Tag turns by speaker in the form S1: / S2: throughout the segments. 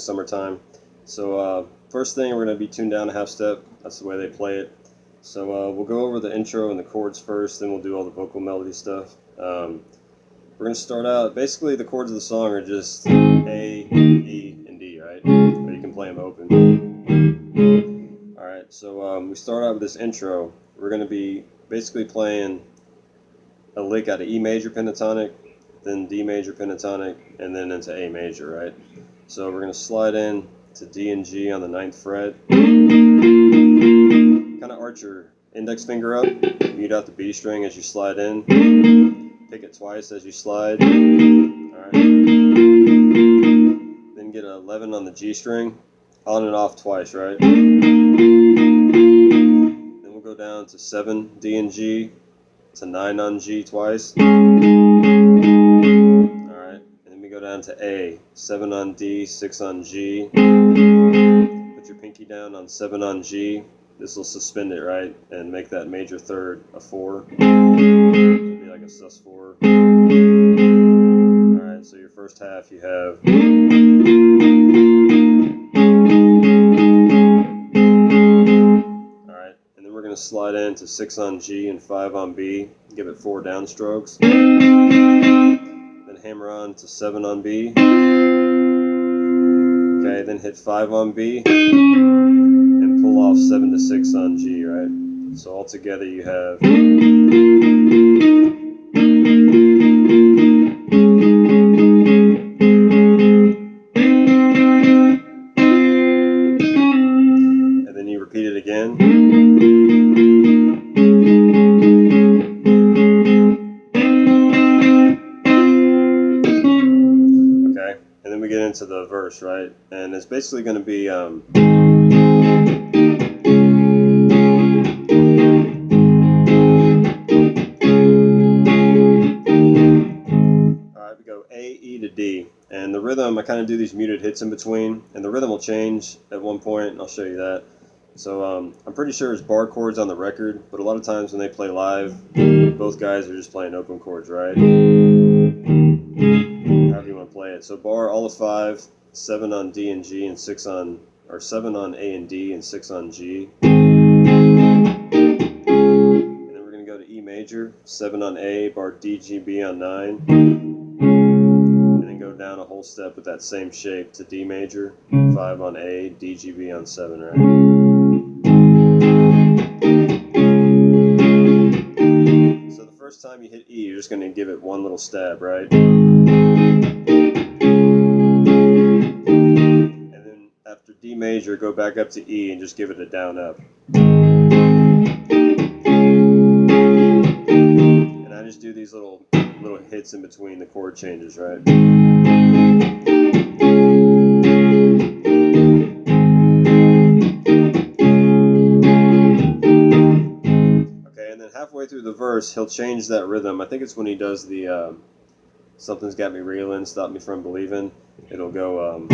S1: it's summertime. So first thing, we're going to be tuned down a half step. That's the way they play it. So we'll go over the intro and the chords first, then we'll do all the vocal melody stuff. We're going to start out, basically the chords of the song are just A, E, and D, right? Or you can play them open. Alright, so we start out with this intro. We're going to be basically playing a lick out of E major pentatonic, then D major pentatonic, and then into A major, right? So we're going to slide in to D and G on the 9th fret. Kind of arch your index finger up, mute out the B string as you slide in, pick it twice as you slide. Alright. Then get an 11 on the G string, on and off twice, right? Then we'll go down to 7 D and G, to 9 on G twice. Alright, and then we go down to A, 7 on D, 6 on G. Put your pinky down on 7 on G. This will suspend it, right, and make that major third a 4. It'll be like a sus4. Alright, so your first half you have. Alright, and then we're going to slide into 6 on G and 5 on B. Give it 4 downstrokes. Then hammer on to 7 on B. Okay, then hit 5 on B. And pull off 7 to 6 on G, right? So altogether you have. And then you repeat it again. Okay, and then we get into the verse, right? And it's basically going to be Alright, we go A, E to D. And the rhythm, I kind of do these muted hits in between, and the rhythm will change at one point, and I'll show you that. So I'm pretty sure it's bar chords on the record, but a lot of times when they play live, both guys are just playing open chords, right? However you want to play it. So bar, all of 5, 7 on D and G, and 6 on, or 7 on A and D, and 6 on G. And then we're going to go to E major, 7 on A, bar D, G, B on 9. And then go down a whole step with that same shape to D major, 5 on A, D, G, B on 7, right? So the first time you hit E, you're just going to give it one little stab, right? And then after D major, go back up to E and just give it a down up. And I just do these little hits in between the chord changes, right? Okay, and then halfway through the verse, he'll change that rhythm. I think it's when he does the something's got me reeling, stop me from believing. It'll go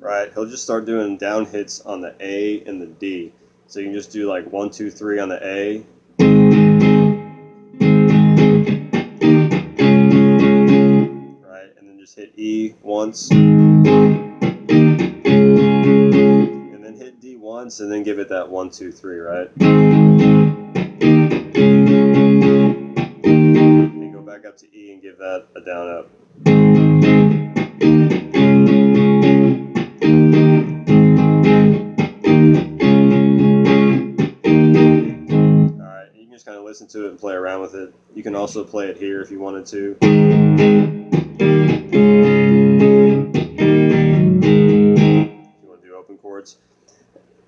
S1: right, he'll just start doing down hits on the A and the D. So you can just do like 1, 2, 3 on the A. Right, and then just hit E once. And then hit D once, and then give it that 1, 2, 3, right? And go back up to E and give that a down up. Just kind of listen to it and play around with it. You can also play it here if you wanted to. If you want to do open chords.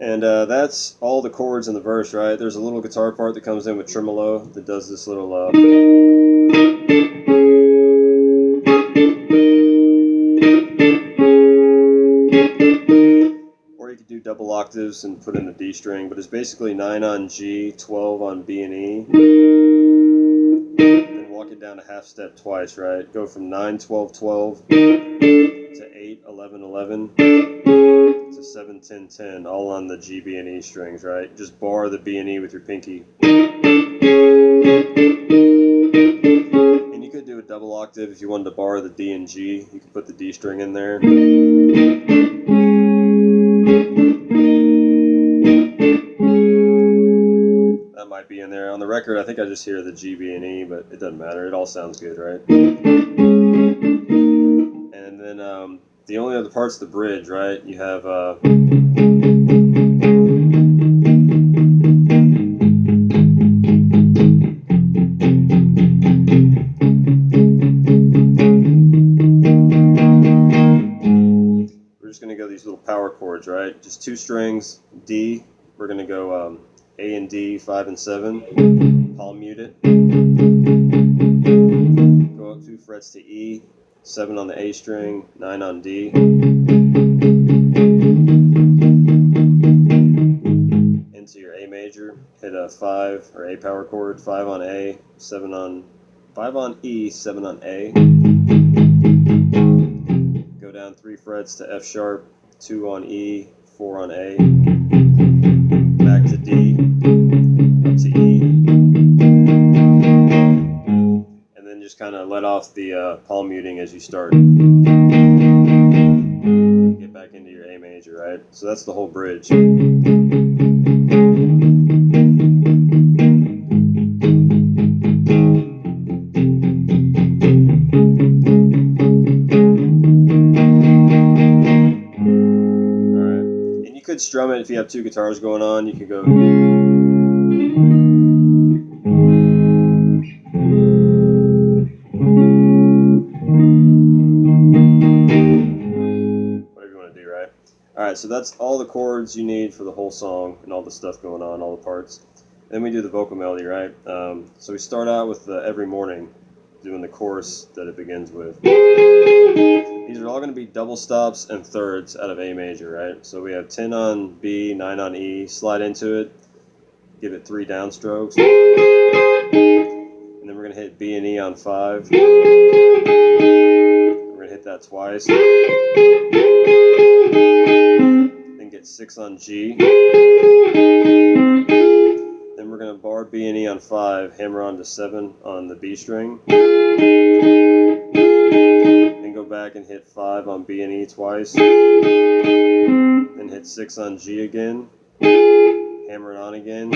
S1: And that's all the chords in the verse, right? There's a little guitar part that comes in with tremolo that does this little or you could do double octaves and put in the D string, but it's basically 9 on G, 12 on B and E. Then walk it it down a half step twice, right? Go from 9, 12, 12 to 8, 11, 11 to 7, 10, 10, all on the G, B, and E strings, right? Just bar the B and E with your pinky. And you could do a double octave if you wanted to bar the D and G. You could put the D string in there. That might be in there. On the record, I think I just hear the G, B, and E, but it doesn't matter. It all sounds good, right? And then the only other part's the bridge, right? You have we're just going to go these little power chords, right? Just 2 strings, D. We're going to go A and D, 5 and 7. Palm mute it. Go up 2 frets to E, 7 on the A string, 9 on D. Into your A major, hit a 5 or A power chord, 5 on A, 5 on E, 7 on A. Go down 3 frets to F sharp, 2 on E, 4 on A. Back to D, up to E. And then just kind of let off the palm muting as you start. Get back into your A major, right? So that's the whole bridge. Could strum it if you have 2 guitars going on. You could go whatever you want to do, right? Alright, so that's all the chords you need for the whole song and all the stuff going on, all the parts. Then we do the vocal melody, right? So we start out with Every Morning, doing the chorus that it begins with. These are all going to be double stops and thirds out of A major, right? So we have 10 on B, 9 on E, slide into it, give it 3 downstrokes, and then we're going to hit B and E on 5. We're going to hit that twice, then get 6 on G, then we're going to bar B and E on 5, hammer on to 7 on the B string, go back and hit 5 on B and E twice, then hit 6 on G again, hammer it on again,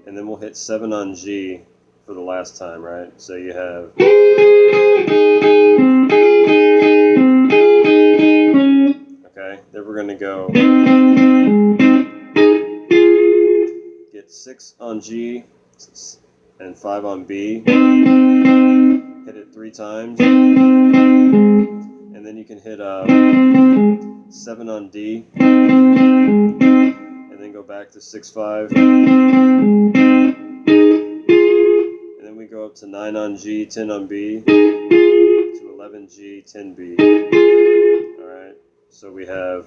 S1: and then we'll hit 7 on G for the last time, right? So you have okay, then we're going to go get 6 on G and 5 on B, hit it 3 times, and then you can hit 7 on D, and then go back to 6, 5, and then we go up to 9 on G, 10 on B, to 11 G, 10 B. Alright, so we have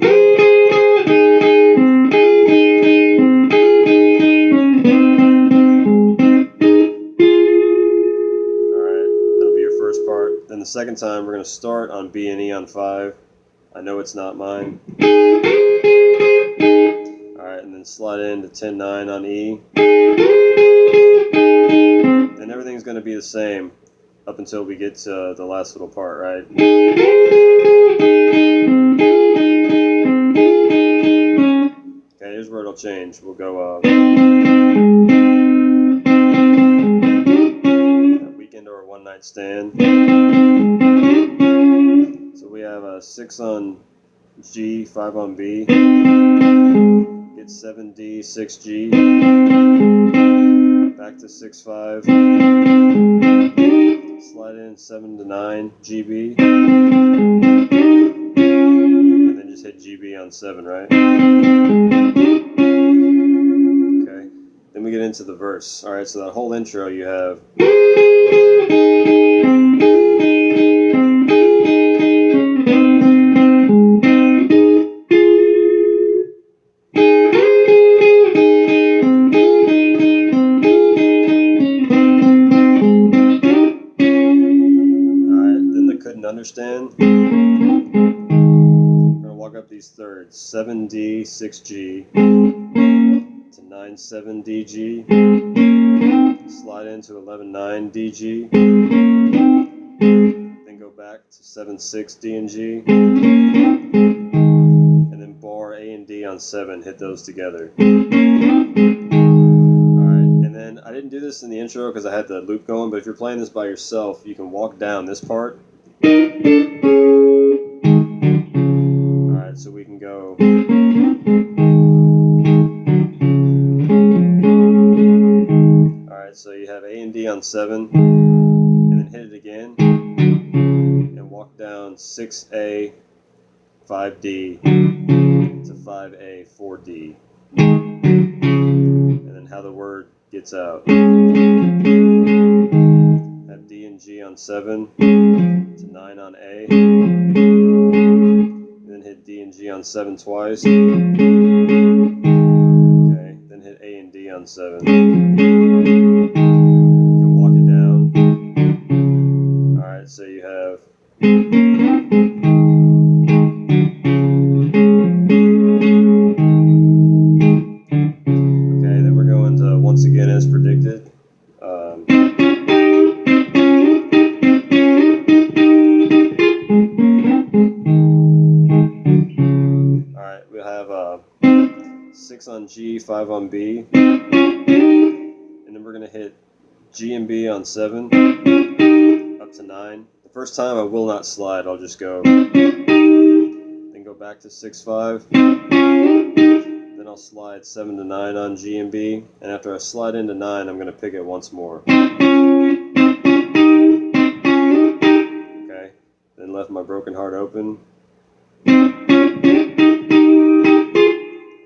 S1: part. Then the second time we're going to start on B and E on 5. I know it's not mine. Alright, and then slide into 10, 9 on E. And everything's going to be the same up until we get to the last little part, right? Okay, here's where it'll change. We'll go Weekend or One Night Stand. So we have 6 on G, 5 on B, get 7 D, 6 G, back to 6, 5, slide in 7 to 9 G, B, and then just hit G, B on 7, right? Okay, then we get into the verse. Alright, so that whole intro you have understand. We're going to walk up these thirds. 7D, 6G, to 9-7 DG, slide into 11-9 DG, then go back to 7-6 D and G, and then bar A and D on 7, hit those together. I didn't do this in the intro because I had the loop going, but if you're playing this by yourself, you can walk down this part. Alright, so we can go. Alright, so you have A and D on 7, and then hit it again, and walk down 6A, 5D, to 5A, 4D. And then how the word gets out. Have D and G on 7 to 9 on A. And then hit D and G on 7 twice. Okay, then hit A and D on 7. You can walk it down. Alright, so you have. Okay, then we're going to Once Again As Predicted. Alright, we'll have 6 on G, 5 on B, and then we're going to hit G and B on 7, up to 9. The first time I will not slide, I'll just go, then go back to 6, 5, then I'll slide 7 to 9 on G and B, and after I slide into 9, I'm going to pick it once more. Okay, then left my broken heart open.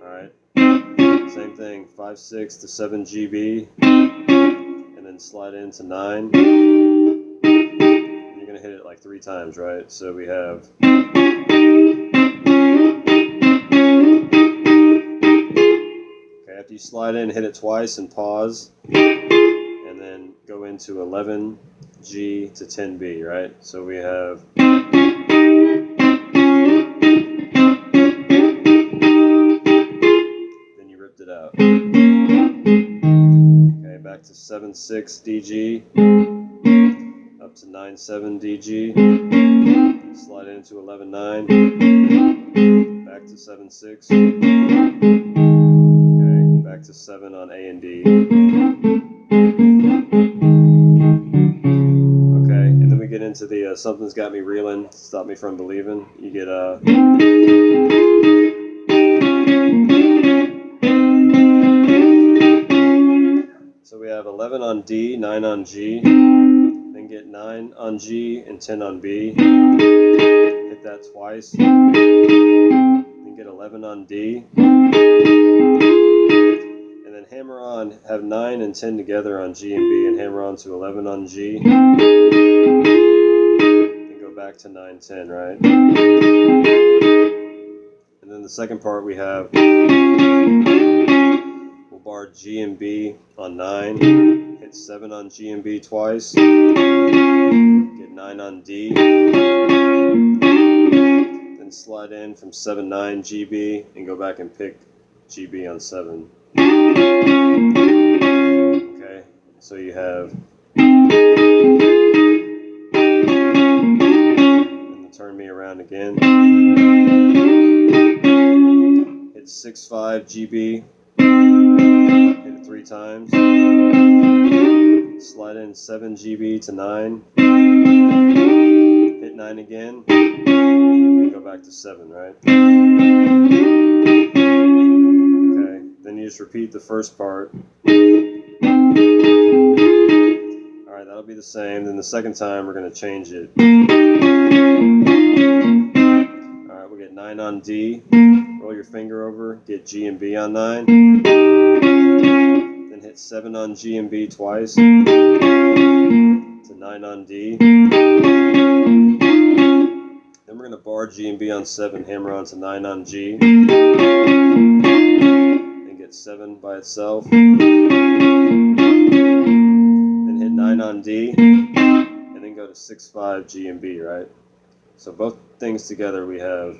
S1: Alright, same thing, 5, 6 to 7 GB, and then slide into 9. You're going to hit it like 3 times, right? So we have. Okay, after you slide in, hit it twice and pause, and then go into 11 G to 10 B, right? So we have. Then you ripped it out. Okay, back to 7-6 DG, up to 9-7 DG, slide into 11-9, back to 7-6, okay, back to 7 on A and D. Okay, and then we get into the Something's Got Me Reeling, Stop Me From Believing. You get so we have 11 on D, 9 on G, then get 9 on G and 10 on B, hit that twice, then get 11 on D, and then hammer on, have 9 and 10 together on G and B, and hammer on to 11 on G, then go back to 9, 10, right? And then the second part we have. Bar G and B on 9, hit 7 on G and B twice, get 9 on D, then slide in from 7-9 GB and go back and pick GB on 7. Okay, so you have, and then turn me around again, hit 6-5 GB, 3 times, slide in 7 GB to 9, hit 9 again, and go back to 7, right? Okay, then you just repeat the first part. Alright, that'll be the same. Then the second time we're going to change it. Alright, we'll get 9 on D, roll your finger over, get G and B on 9. Hit 7 on G and B twice, to 9 on D. Then we're going to bar G and B on 7, hammer on to 9 on G, and get 7 by itself. Then hit 9 on D, and then go to 6-5 G and B, right? So both things together we have.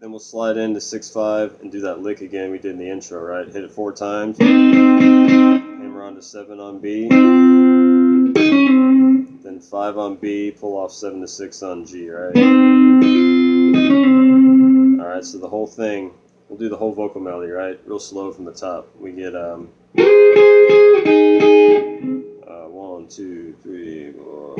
S1: Then we'll slide into 6/5 and do that lick again we did in the intro, right? Hit it 4 times, hammer on to 7 on B, then 5 on B, pull off 7 to 6 on G, right? Alright, so the whole thing, we'll do the whole vocal melody, right? Real slow from the top. We get 1, 2, 3, 4.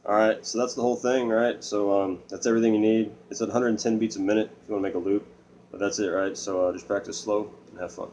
S1: Alright, so that's the whole thing, right? So that's everything you need. It's at 110 beats a minute if you want to make a loop. But that's it, right? So just practice slow and have fun.